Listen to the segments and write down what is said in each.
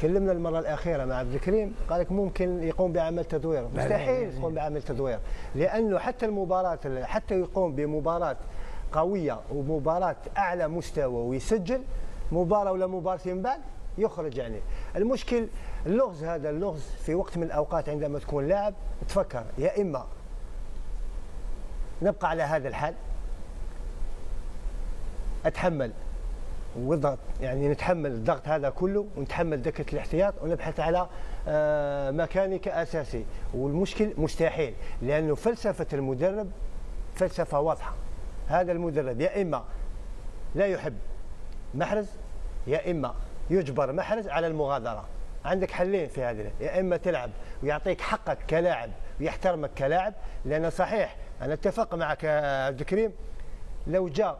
كلمنا المره الاخيره مع عبد الكريم، قال لك ممكن يقوم بعمل تدوير. مستحيل يقوم بعمل تدوير، لانه حتى المباراه حتى يقوم بمباراه قويه ومباراه اعلى مستوى ويسجل مباراه ولا مباراتين بعد يخرج. يعني المشكل اللغز، هذا اللغز في وقت من الاوقات عندما تكون لاعب تفكر يا اما نبقى على هذا الحال اتحمل وضغط، يعني نتحمل الضغط هذا كله ونتحمل دكه الاحتياط ونبحث على مكاني كاساسي، والمشكل مستحيل، لانه فلسفه المدرب فلسفه واضحه. هذا المدرب يا اما لا يحب محرز يا اما يجبر محرز على المغادره. عندك حلين في هذه، يا اما تلعب ويعطيك حقك كلاعب ويحترمك كلاعب، لان صحيح انا اتفق معك يا عبد الكريم، لو جاء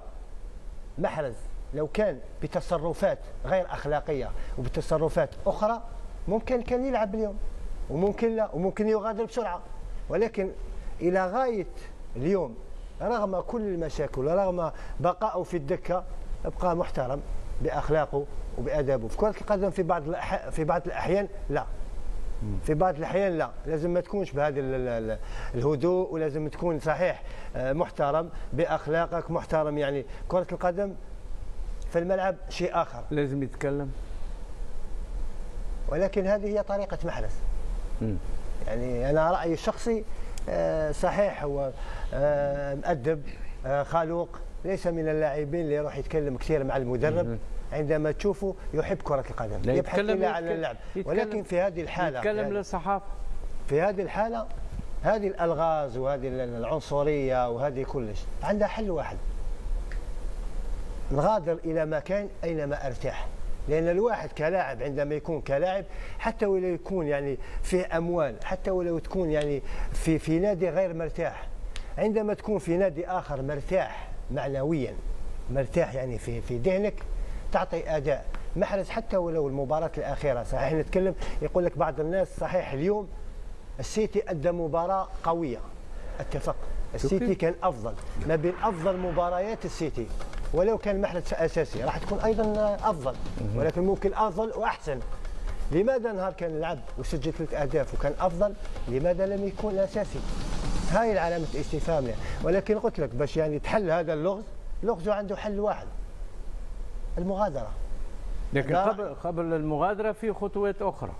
محرز لو كان بتصرفات غير اخلاقيه وبتصرفات اخرى ممكن كان يلعب اليوم وممكن لا، وممكن يغادر بسرعه، ولكن الى غايه اليوم رغم كل المشاكل ورغم بقائه في الدكه ابقى محترم باخلاقه وبادابه. في كره القدم في بعض الاحيان لا، في بعض الاحيان لا، لازم ما تكونش بهذا الهدوء، ولازم تكون صحيح محترم باخلاقك، محترم. يعني كره القدم في الملعب شيء اخر، لازم يتكلم، ولكن هذه هي طريقه محرز. يعني انا رايي الشخصي صحيح هو مؤدب خلوق، ليس من اللاعبين اللي يروح يتكلم كثير مع المدرب. عندما تشوفه يحب كرة القدم يبحث إلى على اللعب، ولكن في هذه الحالة يتكلم للصحافة، في هذه الحالة هذه الألغاز وهذه العنصرية وهذه كلش عندها حل واحد: نغادر إلى مكان أينما أرتاح. لأن الواحد كلاعب عندما يكون كلاعب حتى ولو يكون يعني فيه أموال، حتى ولو تكون يعني في نادي غير مرتاح، عندما تكون في نادي آخر مرتاح معنويا، مرتاح يعني في ذهنك، تعطي اداء. محرز حتى ولو المباراه الاخيره صحيح نتكلم، يقول لك بعض الناس صحيح اليوم السيتي ادى مباراه قويه، اتفق، السيتي كان افضل ما بين افضل مباريات السيتي، ولو كان محرز اساسي راح تكون ايضا افضل، ولكن ممكن افضل واحسن. لماذا نهار كان لعب وسجل 3 اهداف وكان افضل لماذا لم يكون اساسي؟ هاي علامه استفهام. ولكن قلت لك باش يعني تحل هذا اللغز عنده حل واحد: المغادرة. لكن قبل المغادرة في خطوات أخرى.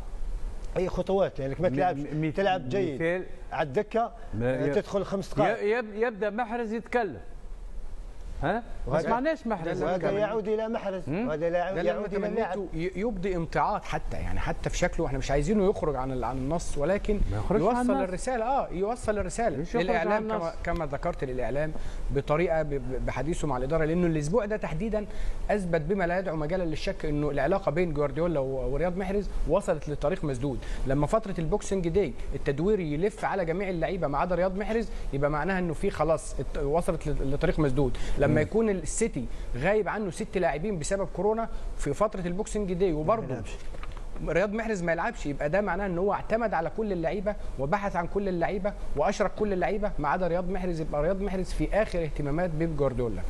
أي خطوات؟ لأنك ما تلعب جيد على الدكة تدخل 5 دقائق يبدأ محرز يتكلم. ها؟ ما سمعناش محرز. وهذا يعود الى محرز، وهذا يعود الى اللاعب. يبدي امتعاض حتى، يعني حتى في شكله احنا مش عايزينه يخرج عن النص، ولكن يوصل الرساله. يوصل الرساله للاعلام كما ذكرت، للاعلام بطريقه بحديثه مع الاداره، لانه الاسبوع ده تحديدا اثبت بما لا يدعو مجالا للشك انه العلاقه بين جوارديولا ورياض محرز وصلت لطريق مسدود. لما فتره البوكسنج داي التدويري يلف على جميع اللعيبه ما عدا رياض محرز، يبقى معناها انه في خلاص وصلت لطريق مسدود. لما يكون السيتي غايب عنه 6 لاعبين بسبب كورونا في فتره البوكسنج داي وبرضه رياض محرز ما يلعبش، يبقى ده معناه ان هو اعتمد على كل اللعيبه وبحث عن كل اللعيبه واشرك كل اللعيبه ما عدا رياض محرز، يبقى رياض محرز في اخر اهتمامات بيب جوارديولا.